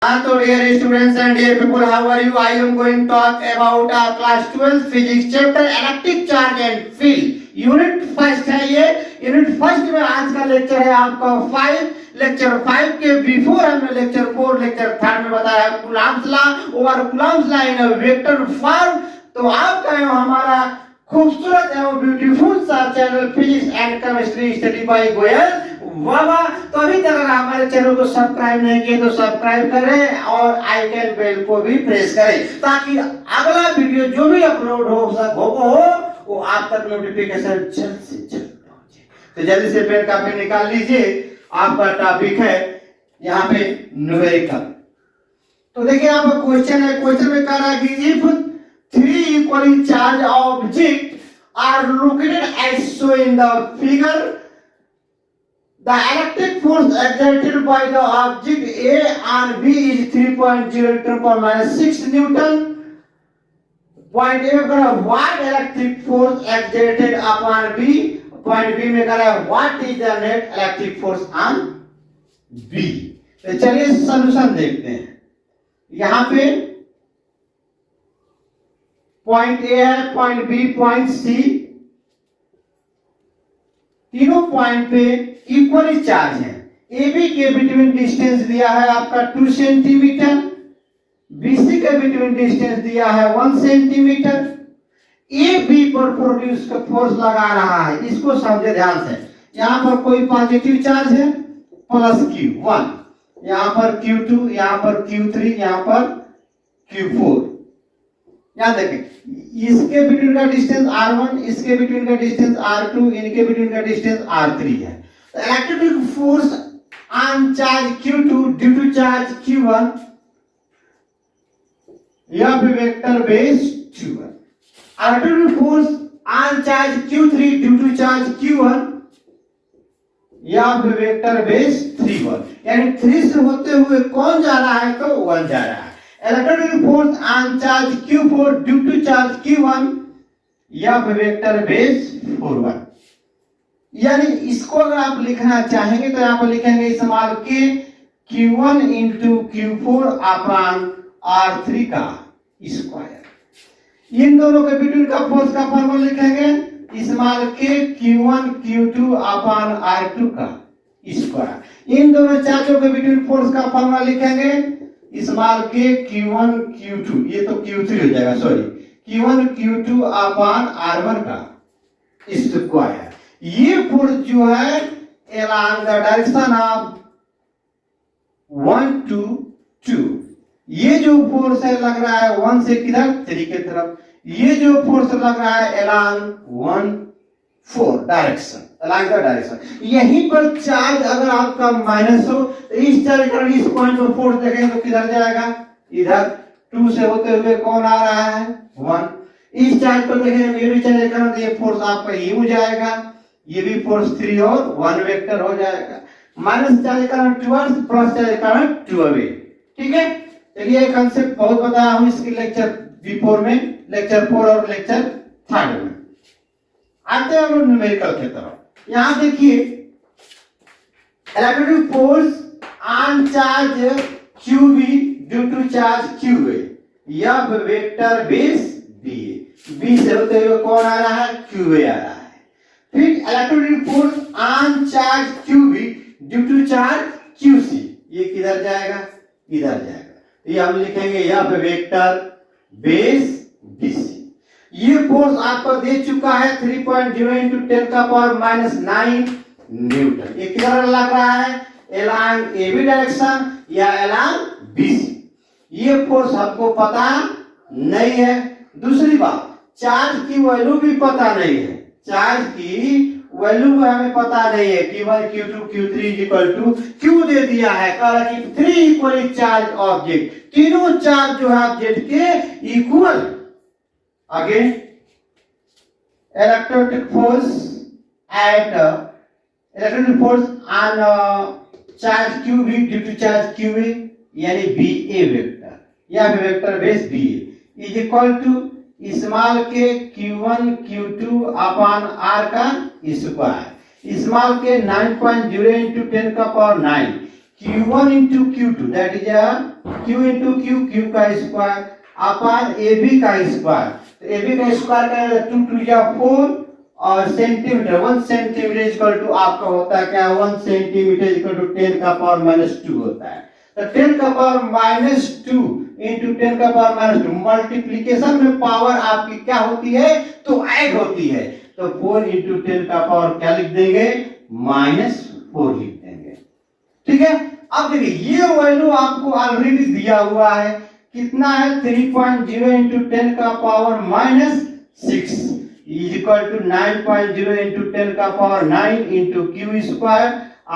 So dear students and dear people, how are you? I am going to talk about class 12 physics chapter electric charge and field. Unit first है ये। Unit first में आज का lecture है आपका 5। Lecture 5 के before हमने lecture 4 lecture 3 में बताया कूलॉम्स लॉ और Coulomb's law in a vector form. तो आपका हमारा खूबसूरत एवं ब्यूटीफुल सा channel physics and chemistry study bye Goyal वाह। तो अभी तक अगर हमारे चैनल को सब्सक्राइब नहीं किए तो सब्सक्राइब करें और आइकन बेल को भी प्रेस करें ताकि अगला वीडियो जो भी अपलोड हो वो आप तक नोटिफिकेशन जल्द से जल्द पहुंचे। तो जल्दी से पेन कापी निकाल लीजिए। आपका टॉपिक है यहाँ पे न्यूमेरिकल। तो देखिए यहाँ पर क्वेश्चन है। क्वेश्चन में कह रहा है कि if 3 equally charged objects are located as shown in the figure, the electric force exerted by the object A on B is 3.0 × 6 Newton. Point A में करा what electric force exerted upon B. Point B में करा what is the net electric force on B. तो चलिए solution देखते हैं। यहाँ पे पॉइंट ए है, पॉइंट बी, पॉइंट सी, तीनों पॉइंट पे इक्वली चार्ज है। ए बी के बिटवीन डिस्टेंस दिया है आपका 2 सेंटीमीटर, बीसी के बिटवीन डिस्टेंस दिया है 1 सेंटीमीटर। ए बी पर प्रोड्यूस का फोर्स लगा रहा है, इसको समझे ध्यान से। यहाँ पर कोई पॉजिटिव चार्ज है प्लस Q1, यहाँ पर Q2, यहाँ पर Q3, यहाँ पर Q4। यहाँ देखें इसके बिटवीन का डिस्टेंस R1, इसके बिटवीन का डिस्टेंस R2, इनके बिटवीन का डिस्टेंस R3 है। तो electric force on charge Q2 due to charge Q1 या फिर vector base Q1। Electric force on charge Q3 due to charge Q1 या फिर वेक्टर बेस 3 यानी 3 से होते हुए कौन जा रहा है तो 1 जा रहा है। Electric force on charge Q4 due to charge Q1 या वेक्टर बेस 4 यानी इसको अगर आप लिखना चाहेंगे तो यहाँ पर लिखेंगे स्मॉल के Q1 into Q4 upon R3 का स्क्वायर। इन दोनों के बिटवीन का फोर्स का फॉर्मूला लिखेंगे स्मॉल के Q1 Q2 अपॉन R2 का स्क्वायर। इन दोनों चार्जों के बिटवीन फोर्स का फॉर्मूला लिखेंगे स्मॉल के Q1 Q2, ये तो Q3 हो जाएगा, sorry Q1 Q2 upon R1 का स्क्वायर। ये फोर्स जो है along the direction of 1 to 2, ये जो फोर्स है लग रहा है 1 से किधर 3 की तरफ। ये जो फोर्स लग रहा है along 1 4 direction, along the direction। यहीं पर चार्ज अगर आपका माइनस हो तो इस चार्ज का इस पॉइंट पर फोर्स देखेंगे तो किधर जाएगा, इधर 2 से होते हुए कौन आ रहा है 1। इस चार्ज पर देखेंगे ये भी चार्ज करना तो ये फोर्स आपका यू जाएगा, ये भी फोर्स 3 और 1 वेक्टर हो जाएगा। Minus charge current towards, plus charge current to away. ठीक है, चलिए ये कांसेप्ट बहुत बताया हूं इसके लेक्चर बिफोर में, लेक्चर 4 और लेक्चर 3 में। आते हैं हम न्यूमेरिकल की तरफ। यहां देखिए electric force on charge QB due to charge QA या वेक्टर बेस B से होते हुए कौन आ रहा है QA आ रहा है। फिर electric force on charge QB due to charge QC, ये किधर जाएगा इधर जाएगा। ये हम लिखेंगे या वेक्टर बेस BC। ये फोर्स आपको दे चुका है 3.0 × 10⁻⁹ न्यूटन। ये किधर लग रहा है along AB डायरेक्शन या along BC। ये फोर्स आपको पता नहीं है। दूसरी बात चार्ज की वैल्यू भी पता नहीं है, चार्ज की वैल्यू हमें पता नहीं है। Q1 Q2 Q3 Q दे दिया है, कहा कि 3 इक्वली चार्ज ऑब्जेक्ट, तीनों चार्ज जो है ऑब्जेक्ट के equal. Again, electric force on charge QB due to charge QA यानी BA वेक्टर या vector base BA is equal to small के Q1 Q2 अपॉन R का स्क्वायर। स्मॉल के 9.0 × 10⁹ Q1 into Q2 that is a Q into Q का square upon AB का square. तो AB का square का 2 टू या 4 और सेंटीमीटर 1 सेंटीमीटर इक्वल टू आपका होता है क्या 1 सेंटीमीटर इक्वल टू 10 का पावर -2 होता है। तो 10 का पावर -2 into 10 का पावर -2 मल्टीप्लिकेशन में पावर आपकी क्या होती है तो ऐड होती है। तो 4 into 10 का पावर क्या लिख देंगे -4 लिख देंगे। ठीक है। अब देखिए ये वैल्यू आपको ऑलरेडी दिया हुआ है कितना है 3.0 into 10 का power -6 is equal to 9.0 into 10 का power 9 into q square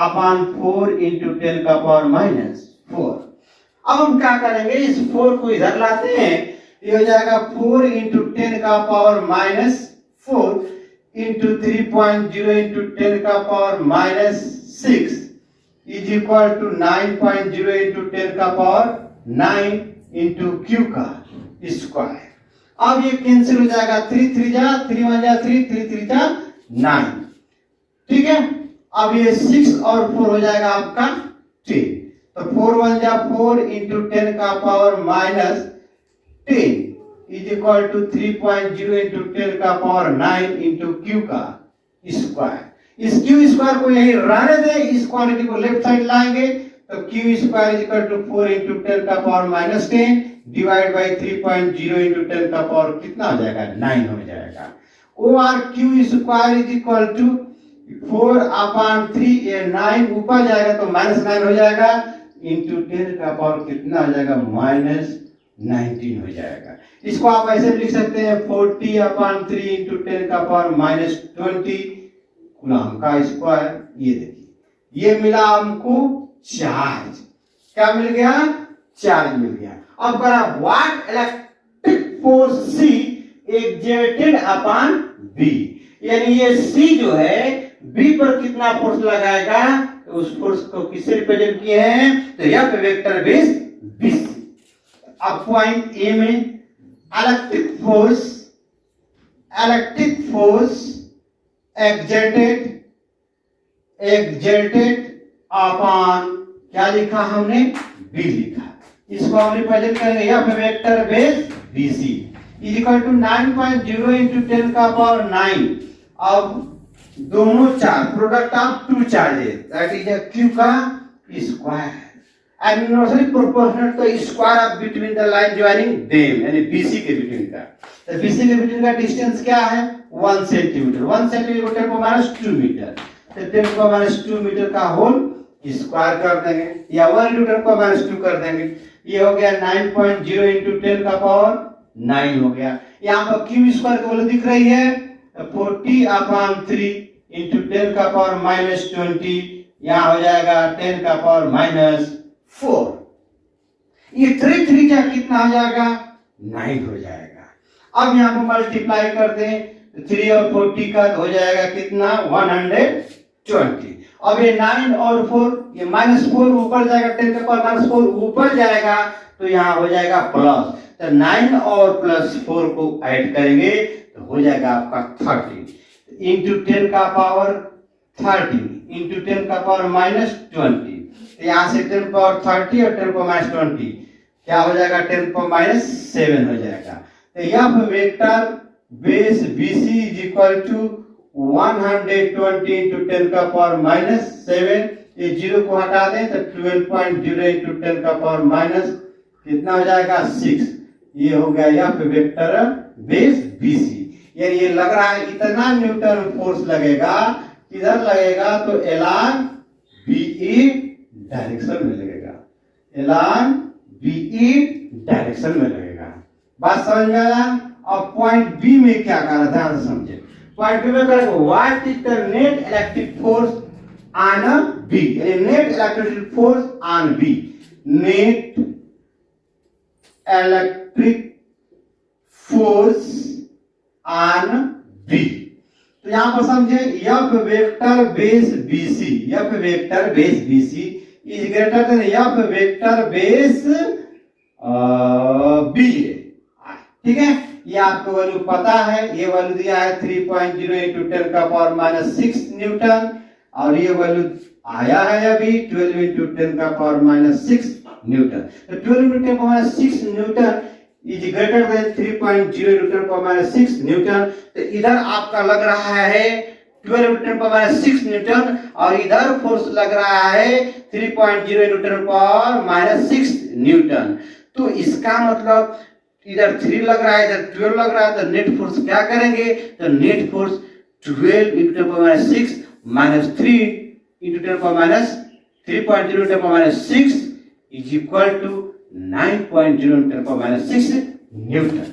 upon 4 into 10 का पावर -4। अब हम क्या करेंगे इस 4 को इधर लाते हैं ये हो जाएगा 4 into 10 का पावर -4 into 3.0 into 10 का power -6 is equal to 9.0 into 10 का पावर 9 into q का स्क्वायर। अब ये कैंसिल हो जाएगा 3 3 जा 3 1 जा 3 3 3 जा 9। ठीक है। अब ये 6 और 4 हो जाएगा आपका 10। तो 4 1 जा 4 into 10 का power -10 is equal to 3.0 into 10 का पावर 9 into q का स्क्वायर। इस q स्क्वायर को यही रहने दे इस क्वांटिटी को लेफ्ट साइड लाएंगे तो q square equal to 4 into 10 का पावर -10 डिवाइड बाय 3.0 into 10 का पावर कितना हो जाएगा 9 हो जाएगा। और q square is equal to 4 upon 3 ये 9 ऊपर जाएगा तो -9 हो जाएगा into 10 का पावर कितना हो जाएगा -19 हो जाएगा। इसको आप ऐसे लिख सकते हैं 40 अपॉन 3 into 10 का पावर -20 कूलम का स्क्वायर। ये देखिए ये मिला हमको चार्ज। क्या मिल गया चार्ज मिल गया। अब करा what electric force C exerted upon B यानी ये C जो है B पर कितना फोर्स लगाएगा तो उस फोर्स को किससे रिप्रेजेंट किए हैं तो F वेक्टर बेस BC। अब पॉइंट A में इलेक्ट्रिक फोर्स exerted अपॉन क्या लिखा हमने B लिखा। इसको हम रिप्रेजेंट करेंगे F vector base BC is equal to 9.0 into 10 का पावर 9। अब दोनों charge product of two charges that is a q का square and inversely proportional to square of between the line joining them यानी BC के between का। तो BC के between का डिस्टेंस क्या है 1 सेंटीमीटर 1 सेंटीमीटर 10 को -2 मीटर तो 10 को -2 मीटर का होल स्क्वायर कर देंगे या 1 into 10 को -2 कर देंगे। ये हो गया 9.0 into 10 का पावर 9 हो गया। यहाँ पर q स्क्वायर की वैल्यू दिख रही है 40 अपॉन 3 into 10 का पावर -20 यहाँ हो जाएगा 10 का पावर -4। ये 3 3 का कितना हो जाएगा 9 हो जाएगा। अब यहाँ पर मल्टीप्लाई कर दें 3 और 40 का हो जाएगा कितना 120। अब ये 9 और 4 ये -4 ऊपर जाएगा 10 का पावर -4 ऊपर जाएगा तो यहाँ हो जाएगा प्लस। तो 9 और +4 को ऐड करेंगे तो हो जाएगा आपका 30 इंटू 10 का पावर 30 इंटू 10 का पावर -20। तो यहाँ से 10 पावर 30 और 10 पावर -20 क्या हो जाएगा 10 पावर -7 हो जाएगा। तो यह vector base BC is equal to 120 into 10 का पावर -7 ये 0 को हटा दें तो 12.0 into 10 का पावर माइनस कितना हो जाएगा 6। ये हो गया यह वेक्टर बेस BC। यानी ये लग रहा है इतना न्यूटन फोर्स लगेगा किधर लगेगा तो एलॉन्ग BE डायरेक्शन में लगेगा एलॉन्ग BE डायरेक्शन में लगेगा। बात समझ में आया। अब पॉइंट B में क्या करना ध्यान से समझे। पॉइंट B में करेंगे what is the net electric force on B यानी net electric force on B net electric force on B। तो यहां पर समझे F vector base BC F vector base BC is greater than F vector base B। ठीक है ये आपको value पता है। ये वैल्यू दिया है 3.0 into 10 का पावर -6 न्यूटन और ये वैल्यू आया है अभी 12 इंटू 10 का पावर माइनस 6 न्यूटन। तो 12 इंटू 10 का minus 6 Newton is greater than 3.0 Newton पर माइनस 6 न्यूटन। तो इधर आपका लग रहा है 12 न्यूटन पर माइनस 6 न्यूटन और इधर फोर्स लग रहा है 3.0 न्यूटन पर माइनस 6 न्यूटन। तो इसका मतलब इधर 3 लग रहा है, इधर 12 लग रहा है, तो नेट फोर्स क्या करेंगे? तो नेट फोर्स 12 इंटू 10 पर माइनस 6 माइनस 3 इंटू 10 पर माइनस 3.0 इंटू 10 पर minus 6 is equal to 9.0 into 10 पर माइनस 6 न्यूटन।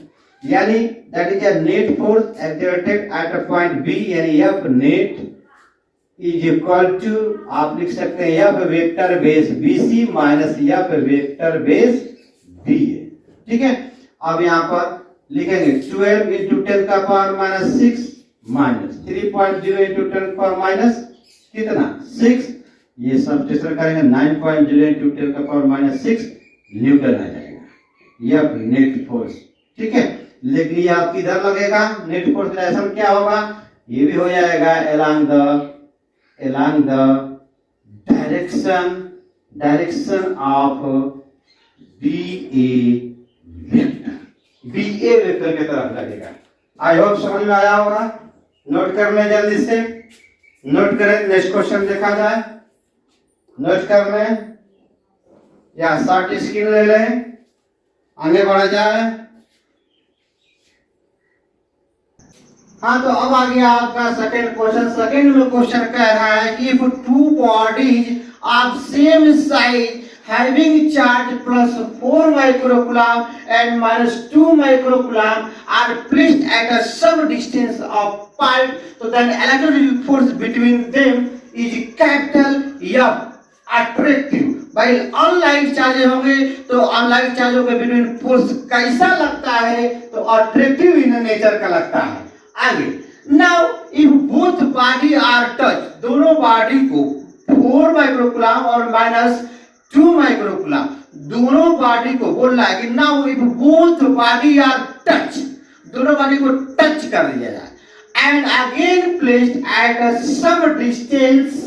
यानी that is a net force exerted at a point B, यानी F net is equal to, आप लिख सकते हैं F vector base BC minus F vector base B. ठीक है, अब यहाँ पर लिखेंगे 12 इंटू 10 का power minus 6 minus 3.0 into 10 power minus कितना 6, ये सब्स्टिट्यूशन करेंगे 9.0 इंटू 10 का पावर माइनस 6 न्यूटन आ जाएगा यह नेट फोर्स। ठीक है, लेकिन ये आप किधर लगेगा? नेट फोर्स डायरेक्शन क्या होगा? ये भी हो जाएगा along the direction of BA vector की तरफ लगेगा। आई होप समझ में आया होगा। नोट कर लें जल्दी से, नोट करें, नेक्स्ट क्वेश्चन देखा जाए। नोट कर लें या शॉर्ट स्क्रीन ले लें, आगे बढ़ा जाए। हाँ, तो अब आ गया आपका सेकंड क्वेश्चन। सेकंड में क्वेश्चन कह रहा है कि if two bodies of same size having charge plus 4 microcoulomb and minus 2 microcoulomb are placed at a some distance apart, so then electric force between them is capital F, attractive। भाई unlike charge होंगे तो unlike चार्जों के between force कैसा लगता है? तो attractive in nature का लगता है। आगे, now if both body are touch, दोनों बॉडी को 4 माइक्रोकूलम और माइनस 2 माइक्रोकूलम, दोनों बॉडी को बोल रहा है कि now if both body are touch, दोनों बॉडी को टच कर दिया जाए and again placed at some distance,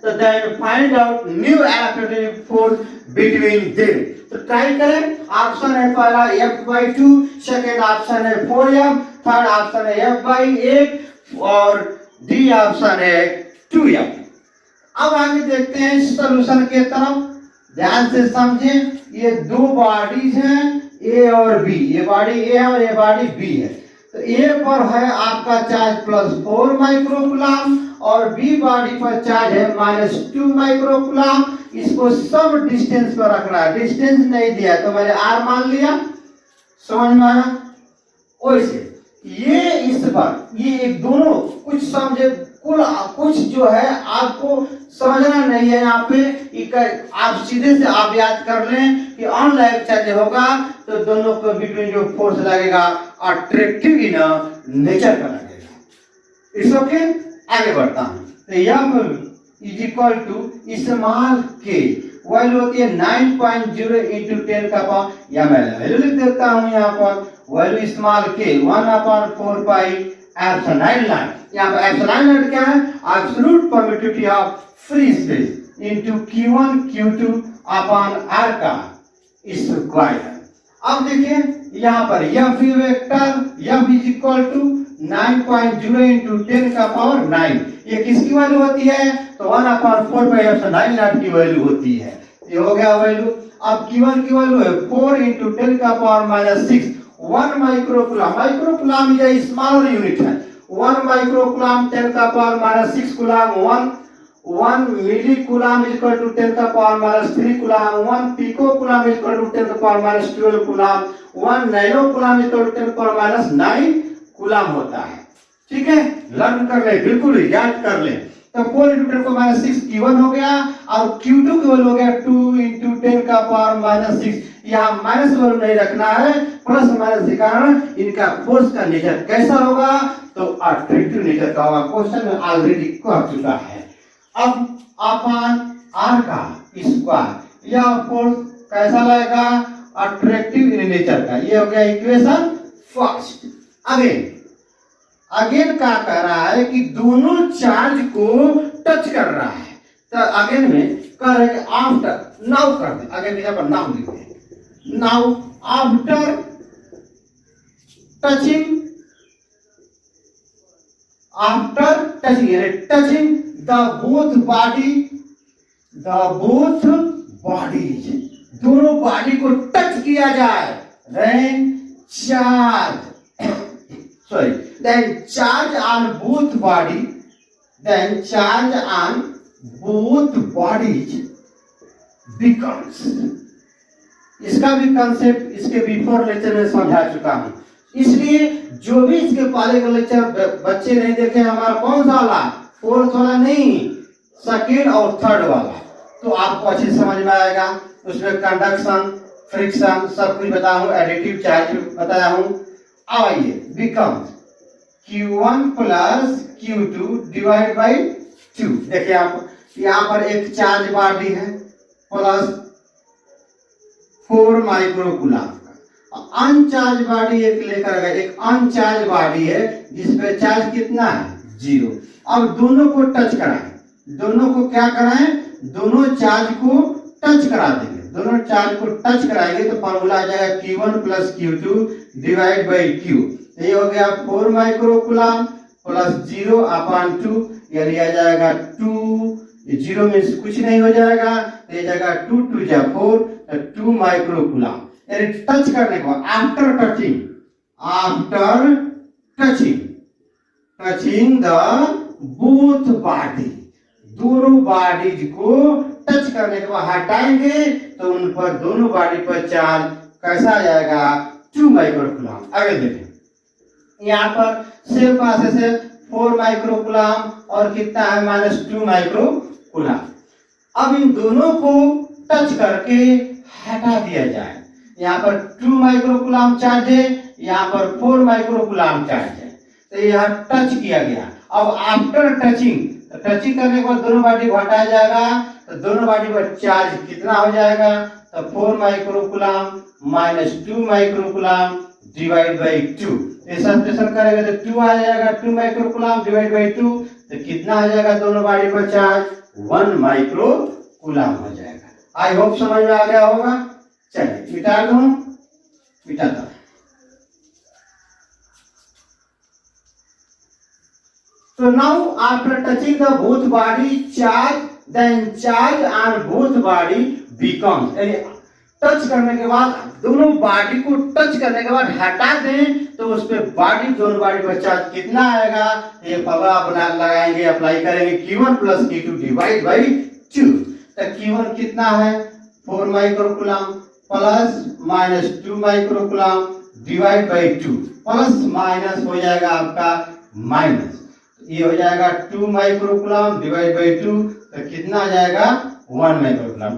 तो then find out new electric force between them. तो ट्राई करें। ऑप्शन है पहला F/2, सेकंड ऑप्शन है 4F, थर्ड ऑप्शन है F/8 और डी ऑप्शन है 2F। अब आगे देखते हैं सॉल्यूशन के तरफ, ध्यान से समझें। ये दो बॉडीज हैं ए और बी, ये बॉडी ए है और ये बॉडी बी है। तो ए पर है आपका चार्ज प्लस 4 माइक्रोकूलम और बी बॉडी पर चार्ज है माइनस 2 माइक्रोकूलम। इसको सब डिस्टेंस पर रखना है, डिस्टेंस नहीं दिया तो मैंने आर मान लिया। समझ में आया? वैसे ये इस बार ये एक दोनों कुछ समझे, कुछ जो है आपको समझना नहीं है यहाँ पे, आप सीधे से आप याद कर लें कि अनलाइक चार्ज होगा तो दोनों के बिटवीन जो फोर्स लगेगा अट्रैक्टिव इन नेचर का लगेगा। इट्स ओके, आगे बढ़ता हूँ। तो F is equal to small k, value होती है 9.0 इंटू 10 का पावर, या मैं वैल्यू लिख देता हूँ यहाँ पर, वैल्यू स्मॉल के 1/4 पाई एप्सिलॉन नॉट। यहाँ पर एप्सिलॉन नॉट क्या है? Absolute permittivity of free space into Q1 Q2 upon R का स्क्वायर। अब देखिए यहाँ पर F vector F is equal to 9.0 into 10 का पावर 9, ये किसकी वैल्यू होती है? तो 1/4 पाई एप्सिलॉन नॉट की वैल्यू होती है। ये हो गया वैल्यू। अब Q1 की वैल्यू है 4 इंटू 10 का पावर माइनस 6, 1 माइक्रोकूलम। माइक्रोकूलम ये स्मॉल यूनिट है। 1 माइक्रोकूलम 10 का power minus 6 coulomb, 1 millicoulomb is equal to 10 का power minus 3 coulomb, 1 picocoulomb is equal to 10 का power minus 12 coulomb, 1 nanocoulomb is equal to 10 का power minus 9 coulomb होता है। ठीक है, लर्न कर ले, बिल्कुल याद कर ले। तो 4 इंटू 10 का माइनस 6 Q1 हो गया और Q2 की वैल्यू हो गया 2 इंटू 10 का पावर माइनस 6। यहाँ माइनस वैल्यू नहीं रखना है, प्लस माइनस के कारण इनका फोर्स का नेचर कैसा होगा? तो अट्रैक्टिव नेचर का होगा। क्वेश्चन में ऑलरेडी कह चुका है। अब अपॉन आर का स्क्वायर, यह फोर्स कैसा लगेगा? अट्रैक्टिव इन नेचर का। ये हो गया इक्वेशन फर्स्ट। अगेन क्या कह रहा है कि दोनों चार्ज को टच कर रहा है, तो अगेन में कर रहे हैं आफ्टर नाउ कर दे, अगेन यहाँ पर नाउ लिखते हैं। Now after touching, after touching यानी touching the both body, the both bodies, दोनों बॉडी को टच किया जाए, then charge sorry then charge on both body, then charge on both bodies becomes, इसका भी कंसेप्ट इसके बिफोर लेक्चर में समझा चुका हूं, इसलिए जो भी इसके पहले का लेक्चर बच्चे नहीं देखे हमारा कौन सा वाला, फोर्थ वाला नहीं, सेकेंड और थर्ड वाला, तो आपको अच्छे समझ में आएगा। उसमें कंडक्शन, फ्रिक्शन सब कुछ बताया हूँ, एडिटिव चार्ज बताया हूँ। अब आइए becomes Q1 plus Q2 divide by 2। देखिए आप यहाँ पर एक चार्ज बॉडी है प्लस 4 माइक्रोकूलम का, अनचार्ज बॉडी एक लेकर गए, एक अनचार्ज बॉडी है जिसपे चार्ज कितना है 0। अब दोनों को टच कराएं, दोनों को क्या कराएं, दोनों चार्ज को टच करा देंगे, दोनों चार्ज को टच कराएंगे तो फॉर्मूला आ जाएगा Q1 plus Q2 divide by Q। ये हो गया 4 माइक्रोकूलम प्लस 0 अपॉन 2, यानी आ जाएगा 2, 0 में कुछ नहीं हो जाएगा, ये जाएगा 2 2 जा 4, तो 2 माइक्रोकूलम। यानी टच करने के बाद after touching, after touching, touching the both body, दोनों बॉडीज को टच करने के बाद हटाएंगे तो उन पर दोनों बॉडी पर चार्ज कैसा आ जाएगा 2 माइक्रोकूलम। आगे देखें यहाँ पर सेम प्रोसेस है 4 माइक्रोकूलम और कितना है -2 माइक्रोकूलम। अब इन दोनों को टच करके हटा दिया जाए, यहाँ पर 2 माइक्रोकूलम चार्ज है, यहाँ पर 4 माइक्रोकूलम चार्ज है, तो यहाँ टच किया गया। अब आफ्टर टचिंग, टचिंग करने के बाद दोनों बॉडी को हटाया जाएगा तो दोनों बॉडी पर चार्ज कितना हो जाएगा, तो 4 microcoulomb -2 microcoulomb divide by 2। Substitution करेंगे तो 2 आ जाएगा, 2 माइक्रोकूलम डिवाइड बाई 2, तो कितना आ जाएगा दोनों बॉडी पर चार्ज 1 माइक्रोकूलम हो जाएगा। आई होप समझ में आ गया होगा। चलिए मिटा दो, मिटा दो। So now after touching the both body charge, then charge on both body becomes, touch करने के बाद दोनों बॉडी को टच करने के बाद हटा दें तो उस पे बॉडी, दोनों बॉडी पर चार्ज कितना आएगा, ये फॉर्मूला बना लगाएंगे, अप्लाई करेंगे Q1 plus Q2 divide by 2। तो Q1 कितना है 4 microcoulomb plus -2 microcoulomb divide by 2, plus minus हो जाएगा आपका माइनस, ये हो जाएगा 2 माइक्रोकूलम डिवाइड बाई 2, तो कितना आ जाएगा 1 माइक्रोकूलम।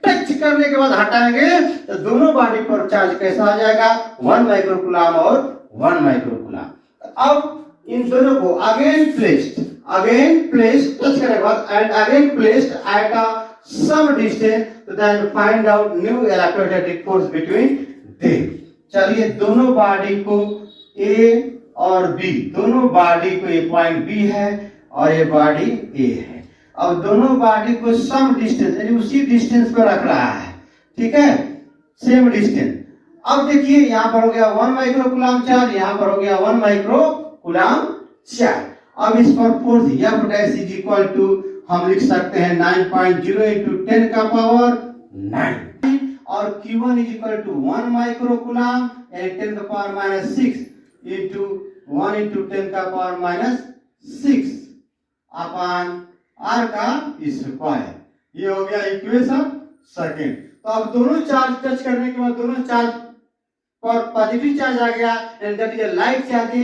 टच करने के बाद हटाएंगे तो दोनों बॉडी पर चार्ज कैसा आ जाएगा 1 माइक्रोकूलम और 1 माइक्रोकूलम। अब इन दोनों को अगेन प्लेस्ड टच करने के बाद and again placed at a some distance, तो then find out new electrostatic force between them. चलिए दोनों बॉडी को ए और बी, दोनों बॉडी को ये पॉइंट बी है और ये बॉडी ए है। अब दोनों बॉडी को सम डिस्टेंस यानी उसी डिस्टेंस पर रख रहा है, ठीक है, सेम डिस्टेंस। अब देखिए यहाँ पर हो गया 1 माइक्रोकूलम चार्ज, यहाँ पर हो गया 1 माइक्रोकूलम चार्ज। अब इस पर force F dash is equal to हम लिख सकते हैं 9.0 इंटू 10 का पावर 9, और Q1 is equal to 1 microcoulomb यानी 10 का पावर -6 इंटू 1 इंटू 10 का पावर -6 अपॉन R का स्क्वायर। ये हो गया इक्वेशन सेकंड। तो अब दोनों चार्ज टच करने के बाद दोनों चार्ज पर पॉजिटिव चार्ज आ गया, दैट इज लाइट चार्ज,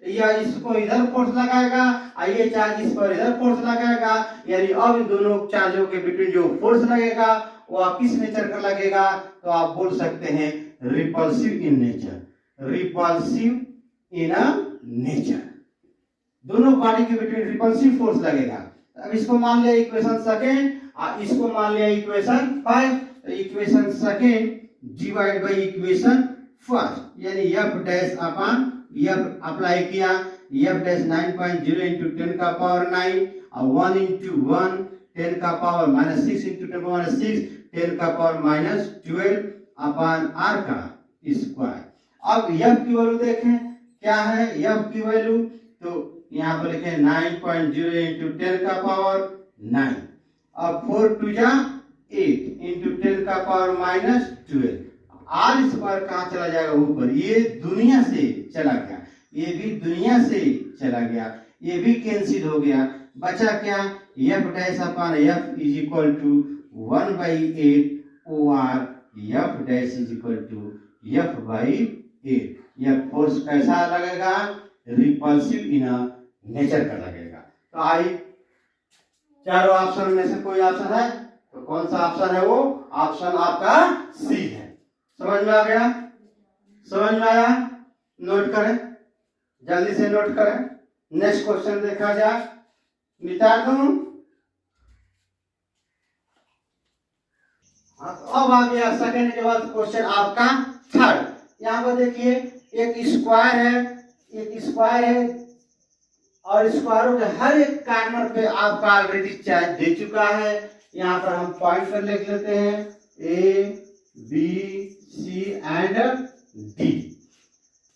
या इसको इधर फोर्स लगाएगा और ये चार्ज इस पर इधर फोर्स लगाएगा, यानी अब इन दोनों चार्जों के बीच जो फोर्स लगेगा वो किस नेचर का लगेगा, तो आप बोल सकते हैं repulsive in nature, repulsive in nature. दोनों बॉडी के बीच रिपल्सिव फोर्स लगेगा। अब इसको मान लिया इक्वेशन सेकंड और इसको मान लिया इक्वेशन 5, तो equation second divide by equation first, यानी F dash upon F apply किया, F डैश 9.0 इंटू 10 का पावर 9 और 1 इंटू 1 10 का पावर -6 इंटू 10⁻⁶ 10 का पावर -12 अपॉन r का स्क्वायर। अब f की वैल्यू देखें क्या है, f की वैल्यू तो यहाँ पर लिखे 9.0 इंटू 10 का पावर 9। अब 4 2 जा 8 इंटू 10 का पावर -12। r स्क्वायर कहाँ चला जाएगा ऊपर, ये दुनिया से चला गया, ये भी दुनिया से चला गया, ये भी कैंसिल हो गया, बचा क्या f dash upon f is equal to 1/8 or f dash is equal to f/8। यह फोर्स कैसा लगेगा, रिपल्सिव इन नेचर का लगेगा। तो आई चारों ऑप्शन में से कोई ऑप्शन है तो कौन सा ऑप्शन है, वो ऑप्शन आपका सी है। समझ में आ गया, समझ में आया, नोट करें, जल्दी से नोट करें। नेक्स्ट क्वेश्चन देखा जाए, मिटा दूं। अब आ गया सेकंड के बाद क्वेश्चन आपका थर्ड। यहाँ पर देखिए एक स्क्वायर है, एक स्क्वायर है और स्क्वायरों के हर एक कॉर्नर पे आपका ऑलरेडी चार्ज दे चुका है। यहाँ पर हम पॉइंट पर लिख लेते हैं A B C and D,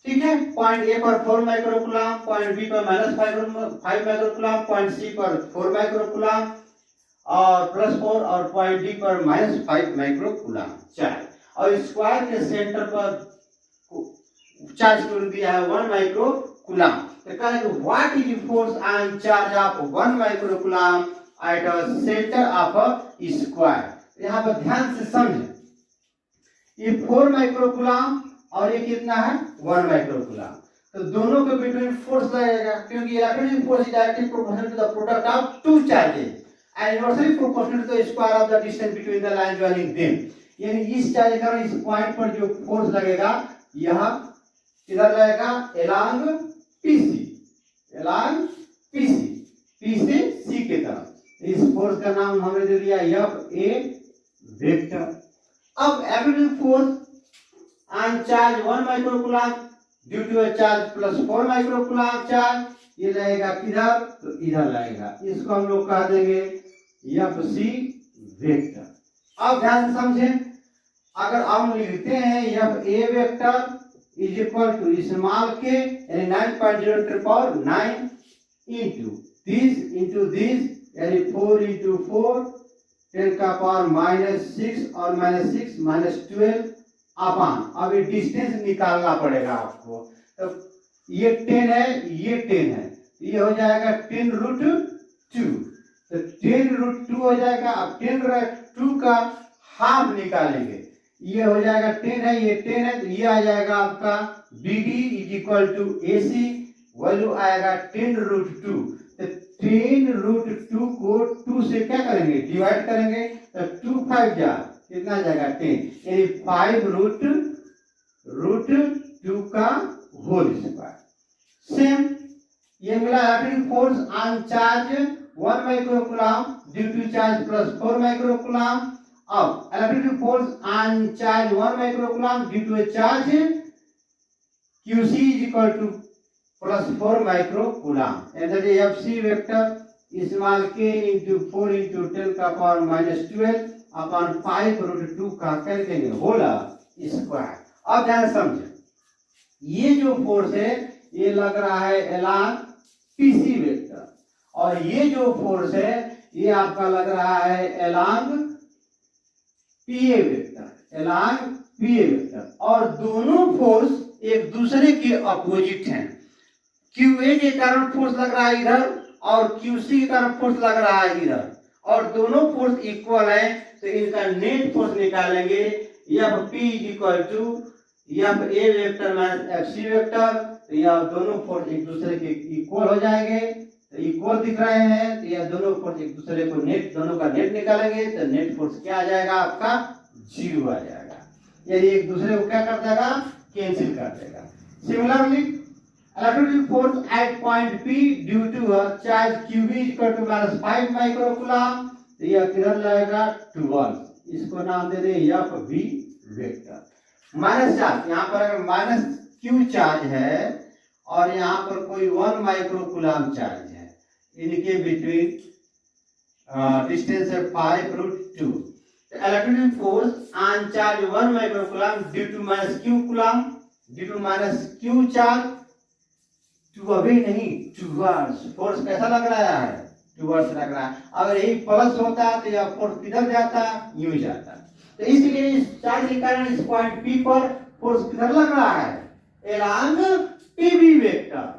ठीक है। पॉइंट ए पर 4 माइक्रोकूलम, पॉइंट बी पर -5 माइक्रोकूलम, पॉइंट सी पर 4 माइक्रोकूलम और +4 और पॉइंट डी पर -5 माइक्रोकूलम चार्ज। और स्क्वायर के सेंटर पर चार्ज कर दिया है 1 माइक्रोकूलम। तो कहेंगे what is force on charge of 1 microcoulomb at a centre of a square. यहाँ पर ध्यान से समझें, ये 4 माइक्रोकूलम और ये कितना है 1 माइक्रोकूलम, तो दोनों के बिटवीन फोर्स लगेगा, क्योंकि electric force is directly proportional to the product of two charges and inversely proportional to the square of the distance between the line joining them. यानी इस चार्ज के कारण इस पॉइंट पर जो फोर्स लगेगा यह किधर लगेगा, along PC, along PC, P से C के तरफ। इस फोर्स का नाम हमने दे दिया F A वेक्टर। अब absolute force on charge 1 microcoulomb due to a charge +4 microcoulomb charge, ये लगेगा किधर, तो इधर लगेगा, इसको हम लोग कह देंगे FC वेक्टर। अब ध्यान से समझें, अगर हम लिखते हैं FA vector is equal to small k यानी 9.0 टू पावर 9 इंटू दिस यानी 4 इंटू 4 10 का पावर -6 और -6 -12 अपॉन, अब ये डिस्टेंस निकालना पड़ेगा आपको। तो ये 10 है, ये 10 है, ये हो जाएगा 10√2, तो 10√2 हो जाएगा। अब 10√2 का हाफ निकालेंगे, ये हो जाएगा 10 है, ये 10 है, तो ये आ जाएगा आपका BD is equal to AC, value आएगा 10√2। तो 10√2 को 2 से क्या करेंगे, डिवाइड करेंगे, तो 2 5 जा कितना जाएगा 10, यानी 5√2 का होल स्क्वायर। सेम ये मिला electric force on charge 1 microcoulomb due to charge +4 microcoulomb. अब electric force on charge 1 microcoulomb due to a charge QC is equal to +4 microcoulomb, and that is FC vector small k into 4 into 10 का power -12 upon 5√2 का कर देंगे whole square. अब ध्यान समझें, ये जो फोर्स है ये लग रहा है along PC वेक्टर, और ये जो फोर्स है ये आपका लग रहा है along PA vector, along PA vector, और दोनों फोर्स एक दूसरे के अपोजिट हैं। QA के कारण फोर्स लग रहा है इधर और QC के कारण फोर्स लग रहा है इधर, और दोनों फोर्स इक्वल है, तो इनका नेट फोर्स निकालेंगे FP is equal to FA vector minus FC vector. तो यह दोनों फोर्स एक दूसरे के इक्वल हो जाएंगे, तो इक्वल दिख रहे हैं, तो यह दोनों फोर्स एक दूसरे को नेट, दोनों का नेट निकालेंगे, तो नेट फोर्स क्या आ जाएगा आपका 0 आ जाएगा, यानी एक दूसरे को क्या कर देगा, कैंसिल कर देगा। Similarly electric force at point P due to a charge QB is equal to -5 microcoulomb, तो यह किधर लगेगा 12, इसको नाम दे दें FB वेक्टर। माइनस चार्ज, यहाँ पर अगर -Q चार्ज है और यहाँ पर कोई 1 माइक्रोकूलम चार्ज है, इनके बिटवीन डिस्टेंस है 5√2। Electric force on charge 1 microcoulomb due to minus q coulomb, due to minus q charge, to अभी नहीं टूवर्ड्स, फोर्स कैसा लग रहा है, टूवर्ड्स लग रहा है। अगर यही प्लस होता तो यह फोर्स किधर जाता, यूं जाता। तो इसलिए इस चार्ज के कारण इस पॉइंट P पर फोर्स किधर लग रहा है, along PV वेक्टर।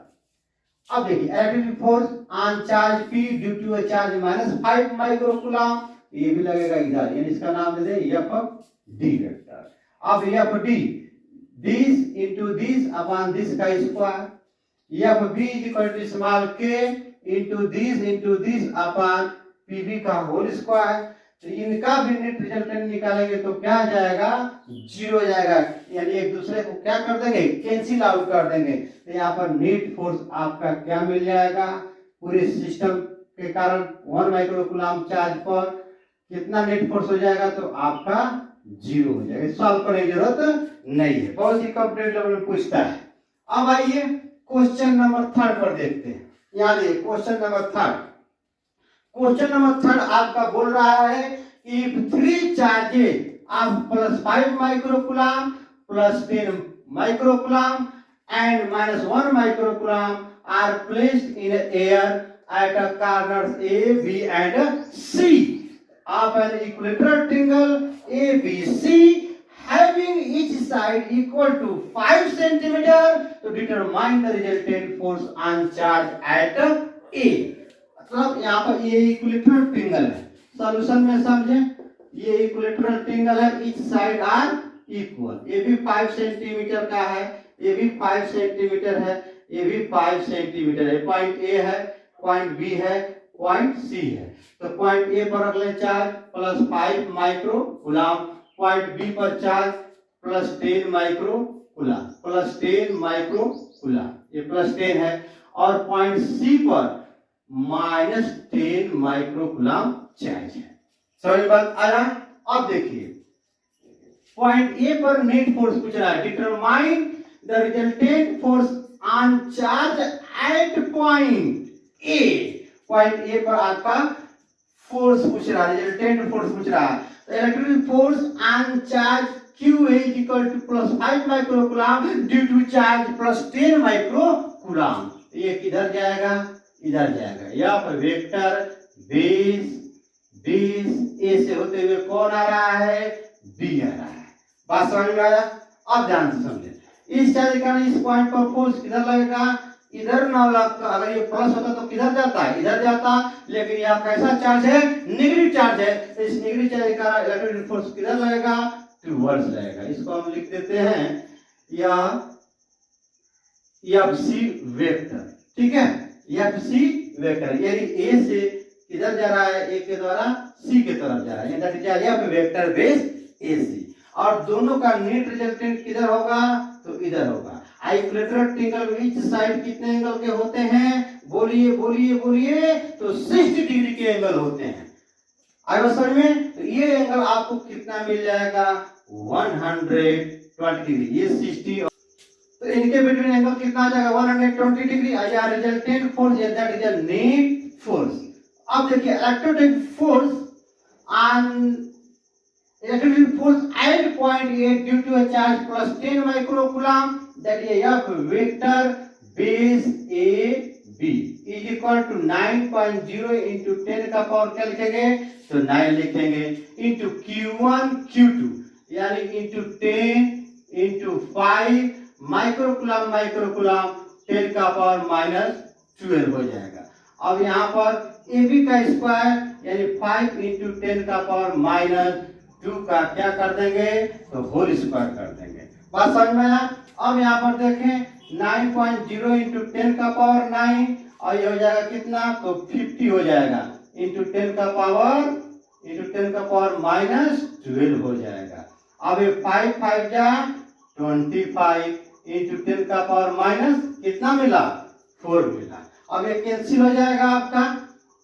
अब देखिए electric force on charge P due to a charge -5 microcoulomb, ये भी लगेगा इधर, यानी इसका नाम दे दे FD वेक्टर। अब FD this into this upon this का square, FB equal to small k into this upon PV का होल स्क्वायर। तो इनका भी नेट रिजल्टेंट निकालेंगे तो क्या आ जाएगा, 0 जाएगा, यानी एक दूसरे को क्या कर देंगे, कैंसिल आउट कर देंगे। तो यहाँ पर नेट फोर्स आपका क्या मिल जाएगा, पूरे सिस्टम के कारण 1 माइक्रोकूलम चार्ज पर कितना नेट फोर्स हो जाएगा, तो आपका 0 हो जाएगा। सॉल्व करने की जरूरत नहीं है, बहुत ही कंप्लीट लेवल में पूछता है। अब आइए क्वेश्चन नंबर 3 पर देखते हैं। यहाँ देखिए क्वेश्चन नंबर 3, क्वेश्चन नंबर 3 आपका बोल रहा है if 3 charges of +5 microcoulomb +10 microcoulomb and -1 microcoulomb are placed in air at a corners A, B and C of an equilateral triangle ABC having each side equal to 5 centimeter to determine the resultant force on charge at A। मतलब यहाँ पर ये equilateral triangle है, solution में समझे, ये equilateral triangle है, each side are equal, ये भी 5 सेंटीमीटर का है, ये भी 5 सेंटीमीटर है, ये भी 5 सेंटीमीटर है। पॉइंट ए है, पॉइंट बी है, पॉइंट सी है। तो पॉइंट ए पर रख ले चार्ज +5 माइक्रोकूलम, पॉइंट बी पर चार्ज +10 माइक्रोकूलम, +10 माइक्रोकूलम, ये +10 है, और पॉइंट सी पर -10 माइक्रोकूलम चार्ज है। समझ बात आया। अब देखिए पॉइंट ए पर नेट फोर्स पूछ रहा है, determine the resultant force on charge at point A. Point A पर आपका फोर्स पूछ रहा है, रिजल्टेंट फोर्स पूछ रहा है। तो electric force on charge Q is equal to +5 माइक्रोकूलम ड्यू टू चार्ज +10 माइक्रोकूलम। ये किधर जाएगा, इधर जाएगा। यहाँ पर वेक्टर बेस ए से होते हुए कौन आ रहा है, बी आ रहा है। बात समझ में आया। अब ध्यान से समझे, इस चार्ज के कारण इस पॉइंट पर फोर्स किधर लगेगा, इधर ना लगता। अगर ये प्लस होता तो किधर जाता है, इधर जाता, लेकिन यहाँ कैसा चार्ज है, नेगेटिव चार्ज है। तो इस नेगेटिव चार्ज के कारण इलेक्ट्रिक फोर्स किधर लगेगा, टुवर्ड्स लगेगा। इसको हम लिख देते हैं या FC वेक्टर, ठीक है, FC वेक्टर, यानी ए से किधर जा रहा है, ए के द्वारा सी के तरफ जा रहा है, that is F vector base AC। और दोनों का नेट रिजल्टेंट किधर होगा, तो इधर होगा। इक्विलेटरल ट्रायंगल ईच साइड कितने एंगल के होते हैं, बोलिए बोलिए बोलिए, तो 60 डिग्री के एंगल होते हैं। आगे समझ में, तो ये एंगल आपको कितना मिल जाएगा, 120 डिग्री, ये 60, तो इनके बिटवीन एंगल कितना आ जाएगा, 120 डिग्री। आया resultant force, that is a net force. अब देखिए electrostatic force on electric force at point A due to a charge +10 microcoulomb, that is F vector base AB is equal to 9.0 into 10 का power क्या लिखेंगे, तो 9 लिखेंगे, into Q1 Q2 यानी into 10 into 5 microcoulomb 10 का power -12 हो जाएगा। अब यहाँ पर AB का स्क्वायर यानी 5 into 10 का पावर -2 का क्या कर देंगे, तो होल स्क्वायर कर देंगे। बात समझ में आया। अब यहाँ पर देखें 9.0 into 10 का पावर 9, और ये हो जाएगा कितना, तो 50 हो जाएगा, into 10 का पावर -12 हो जाएगा। अब ये 5 जा 25 into 10 का पावर माइनस कितना मिला, 4 मिला। अब ये कैंसिल हो जाएगा आपका,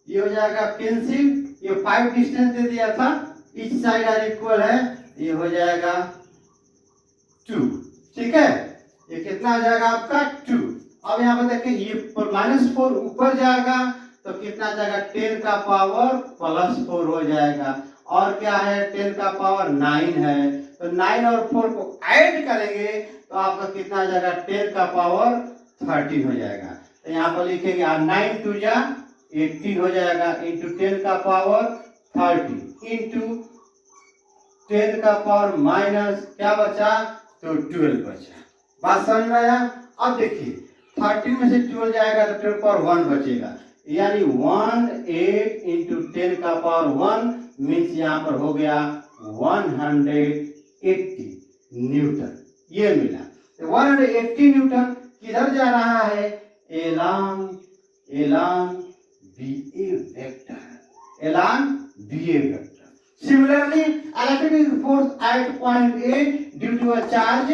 ये हो जाएगा कैंसिल, ये 5 डिस्टेंस दे दिया था, इच साइड आर इक्वल है, ये हो जाएगा 2, ठीक है, ये कितना आ जाएगा आपका 2। अब यहाँ पर देखिए ये -4 ऊपर जाएगा तो कितना जाएगा 10 का पावर प्लस 4 हो जाएगा। और क्या है 10 का पावर 9 है, तो 9 और 4 को ऐड करेंगे तो आपका कितना जाएगा 10 का पावर 13 हो जाएगा। तो यहाँ पर लिखेंगे 9 2 जा 18 हो जाएगा इंटू 10 का पावर 30 इंटू 10 का पावर माइनस क्या बचा तो 12 बचा। बात समझ में आया। अब देखिए 13 में से 12 जाएगा तो 10 पावर 1 बचेगा, यानी 18 इंटू 10 का पावर 1 मीन्स यहाँ पर हो गया 180 न्यूटन। ये मिला। तो 180 न्यूटन किधर जा रहा है along BA vector. Similarly, electric force at point A due to a charge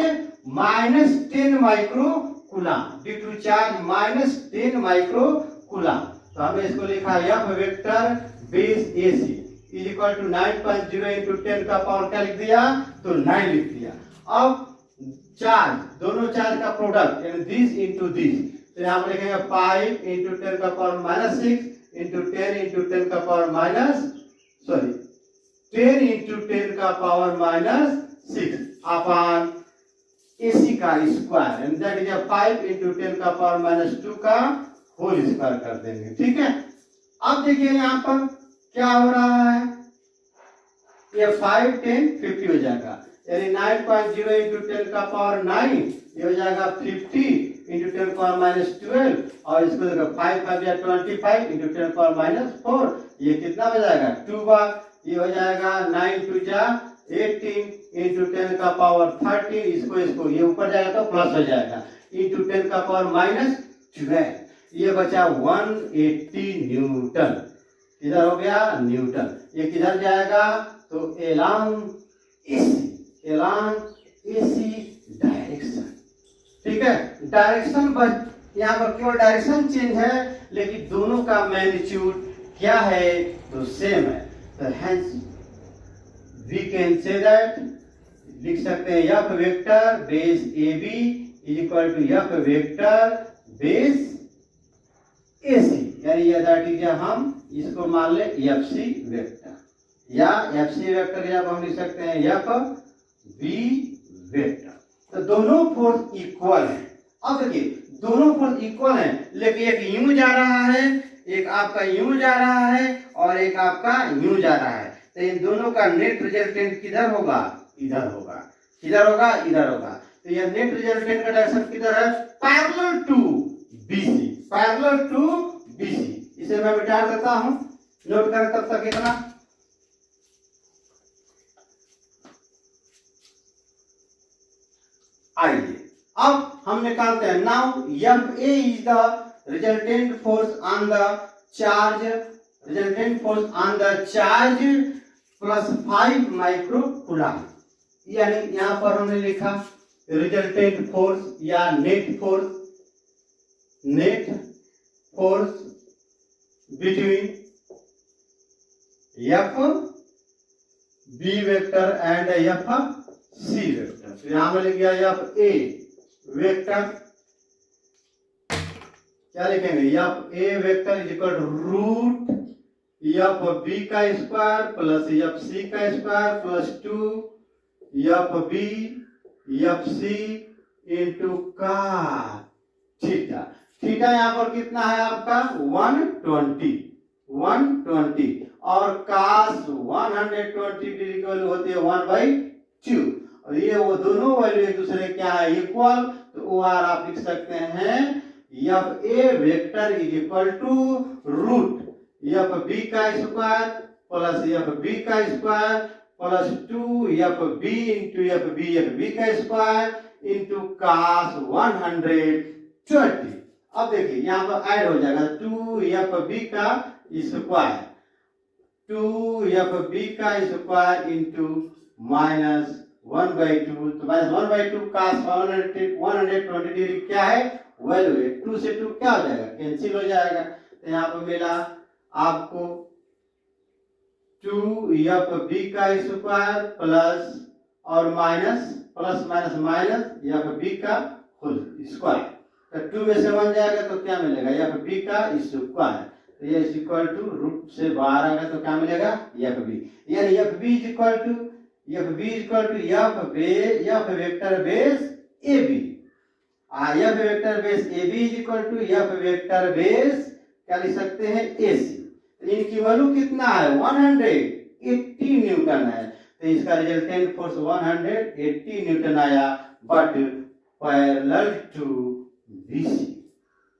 minus 10 microcoulomb, due to charge minus 10 microcoulomb। तो हमने इसको लिखा F vector base AC is equal to 9.0 into 10 का पावर क्या लिख दिया तो 9 लिख दिया। अब चार्ज, दोनों चार्ज का प्रोडक्ट यानी दिस इंटू दिस, तो यहाँ पर लिखेंगे 5 इंटू 10 का पावर माइनस 6 इंटू 10 इंटू 10 का पावर माइनस 10 इंटू 10 का पावर माइनस 6 अपॉन AC का square, and that is 5 into 10 का पावर माइनस 2 का होल स्क्वायर कर देंगे। ठीक है। अब देखिए यहाँ पर क्या हो रहा है, ये 5 10 50 हो जाएगा, यानी 9.0 इंटू 10 का पावर 9 ये हो जाएगा 50 इंटू 10 पावर माइनस 12, और इसको देखो 5 5 या 25 इंटू 10 पावर माइनस 4, ये कितना हो जाएगा 2 बार, ये हो जाएगा 9 2 जा 18 इंटू 10 का पावर 13, इसको ये ऊपर जाएगा तो प्लस हो जाएगा इंटू 10 का पावर माइनस 12, ये बचा 180 न्यूटन। किधर हो गया न्यूटन, ये किधर जाएगा तो एलॉन्ग AC डायरेक्शन। ठीक है, डायरेक्शन बस यहाँ पर केवल डायरेक्शन चेंज है, लेकिन दोनों का मैग्नीट्यूड क्या है तो सेम है। तो hence we can say that, लिख सकते हैं F vector base AB is equal to F vector base AC, यानी दैट इज हम इसको मान ले FC वेक्टर, या FC वेक्टर या हम लिख सकते हैं FB वेक्टर। तो दोनों फोर्स इक्वल है। अब देखिए दोनों फोर्स इक्वल है, लेकिन एक यूं जा रहा है, एक आपका यूं जा रहा है और एक आपका यूं जा रहा है। तो इन दोनों का नेट रिजल्टेंट किधर होगा इधर होगा, किधर होगा इधर होगा। तो ये नेट रिजल्टेंट का डायरेक्शन किधर है parallel to BC, parallel to BC। इसे मैं मिटा देता हूं, नोट करें तब तक इतना। आइए अब हम निकालते हैं। Now FA is the resultant force on the charge, resultant force on the charge plus 5 माइक्रोकूलम्ब, यानी यहां पर हमने लिखा रिजल्टेंट फोर्स या net force between FB vector and FC vector. तो यहां में लिख गया FA वेक्टर, क्या लिखेंगे FA vector is equal to root FB का स्क्वायर प्लस FC का square plus 2 FB FC into cos theta. Theta यहाँ पर कितना है आपका 120 और कास 120 डिग्री की होती है 1/2, और ये वो दोनों वैल्यू एक दूसरे क्या है इक्वल, तो OR आप लिख सकते हैं FA vector is equal to root FB का स्क्वायर प्लस FB का square plus 2 FB into FB का स्क्वायर इंटू कास 120। अब देखिए यहाँ पर ऐड हो जाएगा 2 FB का स्क्वायर, 2 FB का स्क्वायर इंटू माइनस 1/2, तो माइनस 1/2 का 120 डिग्री क्या है वैल्यू है, 2 से 2 क्या हो जाएगा कैंसिल हो जाएगा। तो यहाँ पर मिला आपको 2 FB का स्क्वायर प्लस और minus plus minus minus FB का होल स्क्वायर, तो 2 में से 1 जाएगा तो क्या मिलेगा FB का स्क्वायर, तो ये इक्वल टू रूट से बाहर आएगा तो क्या मिलेगा एफ बी, यानी F B is equal to F vector base A B, F vector base A B is equal to F vector base क्या लिख सकते हैं ए सी। इनकी वैल्यू कितना है 180 न्यूटन है, तो इसका रिजल्टेंट फोर्स 180 न्यूटन आया, but parallel to BC,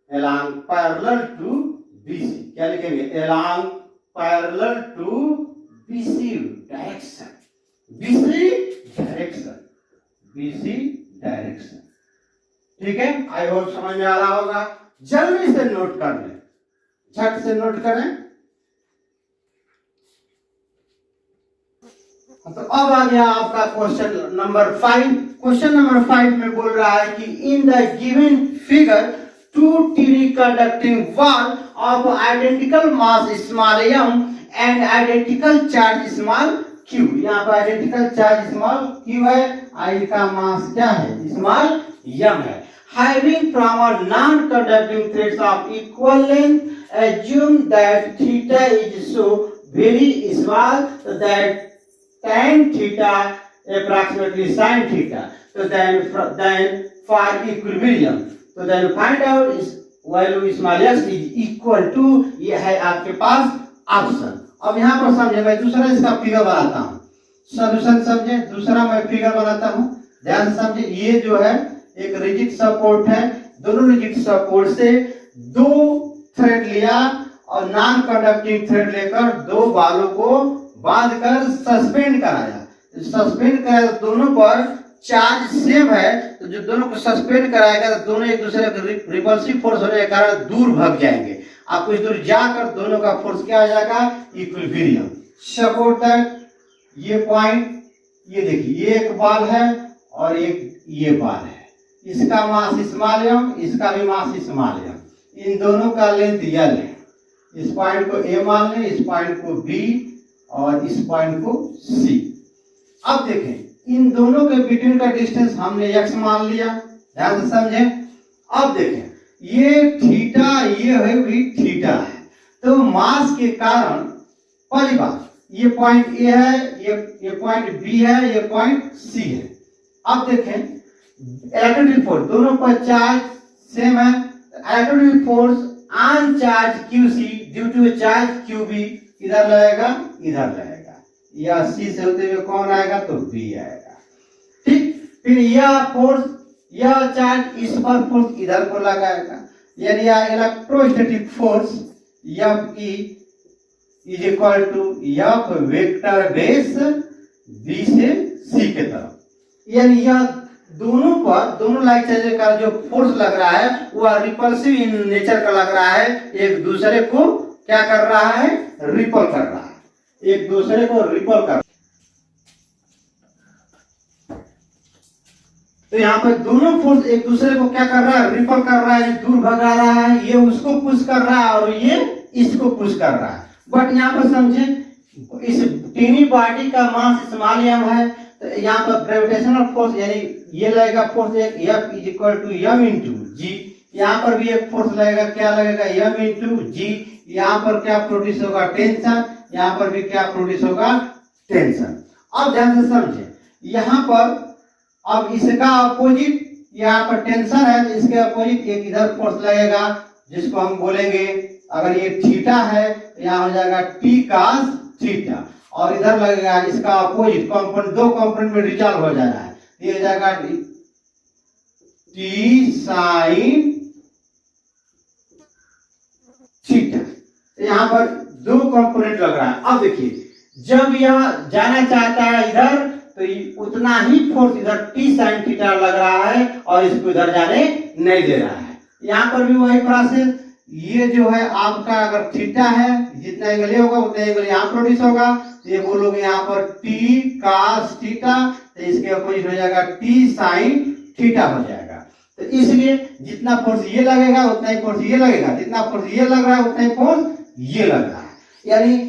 along parallel to BC, क्या लिखेंगे along parallel to BC direction, BC direction. ठीक है, आई होप समझ में आ रहा होगा। जल्दी से नोट कर लें, झट से नोट करें। तो अब आ गया आपका क्वेश्चन नंबर 5। क्वेश्चन नंबर 5 में बोल रहा है कि in the given figure two TD conducting wall of identical mass small m and identical charge small q। यहाँ पर identical charge small q है, I का मास क्या है small m है। Having from a non-conducting threads of equal length, assume that theta is so very small that tan theta approximately sin theta. So then for equilibrium, तो then find out इस value small x is equal to, ये है आपके पास option. अब यहाँ पर समझे, मैं दूसरा इसका फिगर बनाता हूँ, सॉल्यूशन समझे, दूसरा मैं फिगर बनाता हूँ, ध्यान समझे। ये जो है एक रिजिड सपोर्ट है, दोनों रिजिड सपोर्ट से दो थ्रेड लिया और नॉन कंडक्टिंग थ्रेड लेकर दो बालों को बांधकर सस्पेंड कराया। सस्पेंड कराया, दोनों पर चार्ज सेम है, तो जो दोनों को सस्पेंड कराएगा तो दोनों एक दूसरे का रिपल्सिव फोर्स होने के कारण दूर भाग जाएंगे। आप कुछ दूर जाकर दोनों का फोर्स क्या आ जाएगा इक्विलिब्रियम। सपोर्ट दैट ये पॉइंट, ये देखिए ये एक बाल है और एक ये बाल है, इसका मास स्मॉल m, इसका भी मास स्मॉल m, इन दोनों का लेंथ l है। इस पॉइंट को a मान लें, इस पॉइंट को b और इस पॉइंट को c। अब देखें इन दोनों के बिटवीन का डिस्टेंस हमने x मान लिया, ध्यान से समझे। अब देखें ये थीटा, ये है भी थीटा है, तो मास के कारण पहली बात ये पॉइंट A है, ये पॉइंट B है, ये पॉइंट C है। अब देखें इलेक्ट्रिक फोर्स, दोनों पर चार्ज सेम है, electric force on charge QC due to charge QB इधर लगेगा, इधर लगेगा, या C से होते हुए कौन आएगा तो B आएगा। ठीक, फिर यह फोर्स, यह चार्ज इस पर फोर्स इधर को लगाएगा, यानी यह electrostatic force FE is equal to F vector base B से C के तरफ। यानी यह दोनों पर, दोनों लाइक चार्ज का जो फोर्स लग रहा है वह रिपल्सिव इन नेचर का लग रहा है, एक दूसरे को क्या कर रहा है रिपल कर रहा है, एक दूसरे को रिपल कर। तो यहाँ पर दोनों फोर्स एक दूसरे को क्या कर रहा है रिपल कर रहा है, दूर भगा रहा है, ये उसको पुश कर रहा है और ये इसको पुश कर रहा है। बट यहाँ पर समझे इस टीनी बॉडी का मास स्मॉल m है, तो यहाँ पर ग्रेविटेशनल फोर्स यानी ये लगेगा फोर्स एक F is equal to m into G, यहाँ पर भी एक फोर्स लगेगा, क्या लगेगा m इंटू जी। यहाँ पर क्या प्रोड्यूस होगा टेंशन, यहाँ पर भी क्या प्रोड्यूस होगा टेंशन। अब ध्यान से समझे, यहाँ पर अब इसका अपोजिट, यहाँ पर टेंशन है तो इसके अपोजिट एक इधर फोर्स लगेगा जिसको हम बोलेंगे, अगर ये थीटा है तो यहाँ हो जाएगा T cos थीटा, और इधर लगेगा इसका अपोजिट कंपोनेंट, दो कंपोनेंट में रिजॉल्व हो जा रहा है, ये हो जाएगा T sin थीटा। यहाँ पर दो कंपोनेंट लग रहा है। अब देखिए जब यह जाना चाहता है इधर तो उतना ही फोर्स इधर T sin थीटा लग रहा है और इसको इधर जाने नहीं दे रहा है। यहाँ पर भी वही प्रोसेस, ये जो है आपका अगर थीटा है जितना एंगल ये होगा उतना एंगल यहाँ प्रोड्यूस होगा, तो ये बोलोगे यहाँ पर T cos थीटा, तो इसके अपोजिट हो जाएगा T sin थीटा हो जाएगा। तो इसलिए जितना फोर्स ये लगेगा उतना ही फोर्स ये लगेगा, जितना फोर्स ये लग रहा है उतना ही फोर्स ये लग रहा है, यानी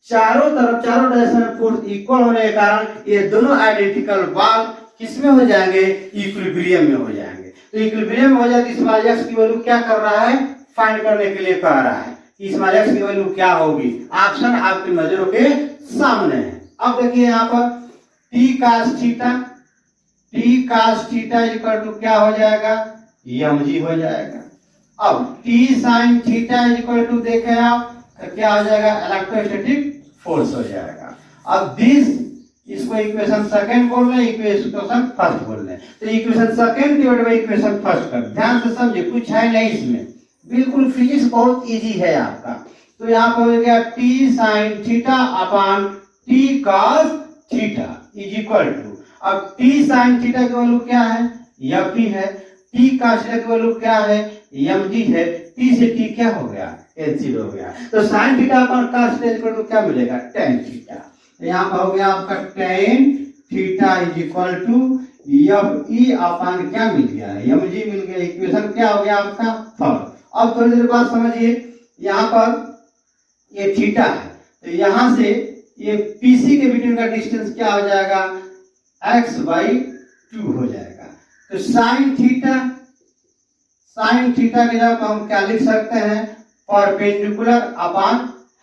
चारों तरफ चारों डायरेक्शन में फोर्स इक्वल होने के कारण ये दोनों आइडेंटिकल बॉल किसमें हो जाएंगे इक्विलिब्रियम में हो जाएंगे। तो इक्विलिब्रियम में हो जाएगा, इस बार x की वैल्यू क्या कर रहा है फाइंड करने के लिए कह रहा है, स्मॉल एक्स की वैल्यू क्या होगी। ऑप्शन आपकी नजरों के सामने है। अब देखिए यहाँ पर T cos theta equal to क्या हो जाएगा, mg हो जाएगा। अब T sine theta equal to देखें आप तो क्या हो जाएगा, इलेक्ट्रोस्टैटिक फोर्स हो जाएगा। अब दिस इसको इक्वेशन सेकंड बोल रहे हैं, इक्वेशन फर्स्ट बोल रहे हैं, तो equation second divide by equation first कर, ध्यान से समझिए, कुछ है नहीं इसमें, बिल्कुल फिजिक्स बहुत इजी है आपका। तो यहाँ पर हो गया T sine theta upon T cos theta is equal to, अब टी साइन थीटा की वैल्यू क्या है, एफ है, टी कॉस थीटा की वैल्यू क्या है, mg है, टी से टी क्या हो गया, कैंसिल हो गया, तो sine theta upon cos theta equal to क्या मिलेगा, tan थीटा। तो यहाँ पर हो गया आपका tan theta is equal to F E upon क्या मिल गया, mg मिल गया, इक्वेशन क्या हो गया आपका थर्ड। अब थोड़ी देर बाद समझिए, यहाँ पर ये थीटा है, तो यहाँ से ये पीसी के बिटवीन का डिस्टेंस क्या हो जाएगा, x/2 हो जाएगा। तो साइन थीटा की जगह हम क्या लिख सकते हैं, परपेंडिकुलर अपॉन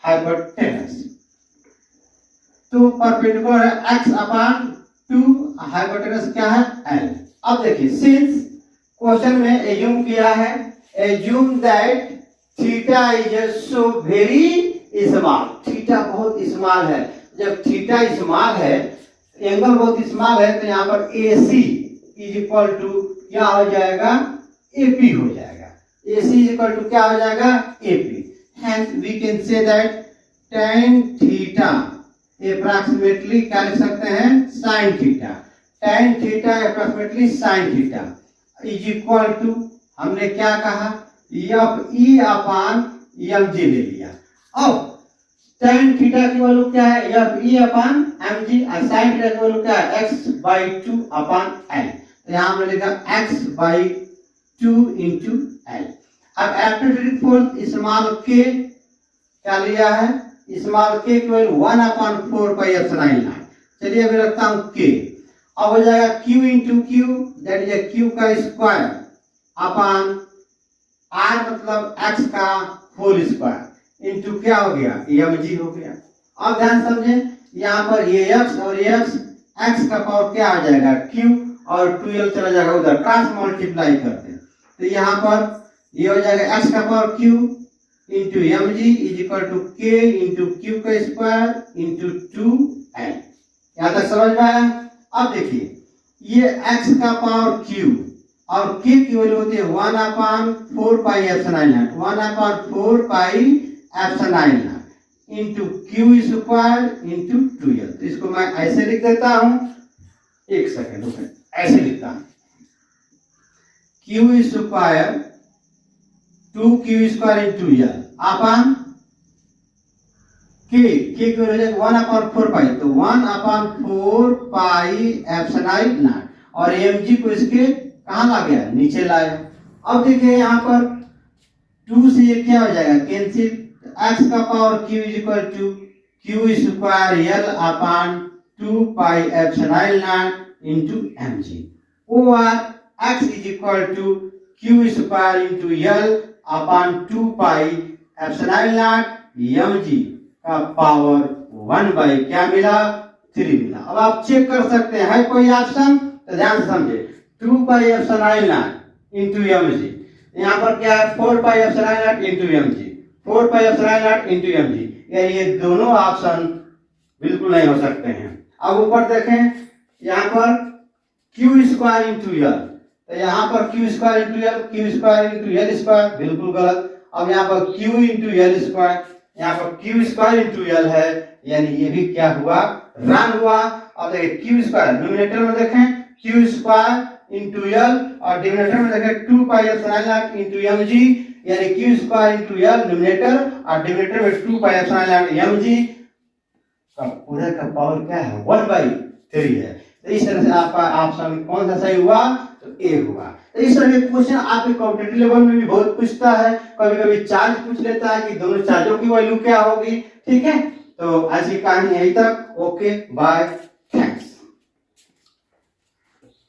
हाइपोटेनस। तो परपेंडिकुलर है x अपॉन 2, हाइपोटेनस क्या है l। अब देखिए, सिंस क्वेश्चन में एज्यूम किया है, assume that theta is so very small, theta बहुत स्मॉल है। जब थीटा स्मॉल है, एंगल बहुत स्मॉल है, तो यहाँ पर AC इज इक्वल टू क्या हो जाएगा, AP हो जाएगा। AC इज इक्वल टू क्या हो जाएगा, AP। Hence we can say that tan theta approximately क्या लिख सकते हैं, sin theta, tan theta approximately sin theta is equal to, हमने क्या कहा, FE अपॉन mg ले लिया। अब tan थीटा की वैल्यू क्या है, FE अपॉन mg, और sin थीटा की वैल्यू क्या है, x/2 अपॉन l। तो यहाँ हमने लिखा x/2 इंटू l। अब इलेक्ट्रोस्टैटिक फोर्स स्मॉल k क्या लिया है, स्मॉल k की वैल्यू 1/4πε0। चलिए अभी रखता हूँ k, अब हो जाएगा q into q, that is q का स्क्वायर अपॉन r मतलब x का होल स्क्वायर इंटू क्या हो गया, mg हो गया। अब ध्यान समझे, यहाँ पर ये x और ये x का पावर क्या आ जाएगा, q, और 2l चला जाएगा उधर, क्रॉस मल्टीप्लाई करते हैं, तो यहाँ पर ये हो जाएगा x का power q into mg is equal to k into q का स्क्वायर इंटू 2l। यहाँ तक समझ में आया। अब देखिए, ये x का पावर q और k की वैल्यू होती है 1/4πε0, 1/4πε0 into q square into 2l। तो इसको मैं ऐसे लिख देता हूं, एक सेकेंड रुकिए, ऐसे लिखता हूं, q square 2q square into l upon k की वैल्यू 1/4π, तो 1/4πε0, और mg को इसके कहां ला गया, नीचे लाया। अब देखिए यहाँ पर 2 से ये क्या हो जाएगा, कैंसिल, x का power q is equal to q square l upon 2πε0 into mg, और x is equal to q square into l upon 2πε0 mg का पावर 1 क्या मिला, 3 मिला। अब आप चेक कर सकते हैं, है कोई ऑप्शन, तो ध्यान से समझे, 2πε0 इंटू mg, यहाँ पर क्या है 4πε0 इंटू mg, 4πε0 इंटू mg, यानी ये दोनों ऑप्शन बिल्कुल नहीं हो सकते हैं। अब ऊपर देखें, यहाँ पर q स्क्वायर इंटू l, तो यहाँ पर q square into l, q square into l square, बिल्कुल गलत। अब यहाँ पर q इंटू l स्क्वायर, यहाँ पर q स्क्वायर इंटू l है, यानी ये भी क्या हुआ, रन हुआ। अब देखिए q स्क्वायर न्यूमरेटर में देखें, q स्क्वायर इंटू l, और डिनोमिनेटर में देखें 2πε0 इंटू mg, यानी q square into l numerator, और डिनोमिनेटर में 2πε0 mg का पूरा का पावर क्या है, 1/3 है। तो इस तरह से आपका ऑप्शन कौन सा सही हुआ, तो ए हुआ। तो इस तरह के क्वेश्चन आपके कॉम्पिटिटिव लेवल में भी बहुत पूछता है, कभी कभी चार्ज पूछ लेता है कि दोनों चार्जों की वैल्यू क्या होगी, ठीक है। तो आज की कहानी यहीं तक, ओके बाय।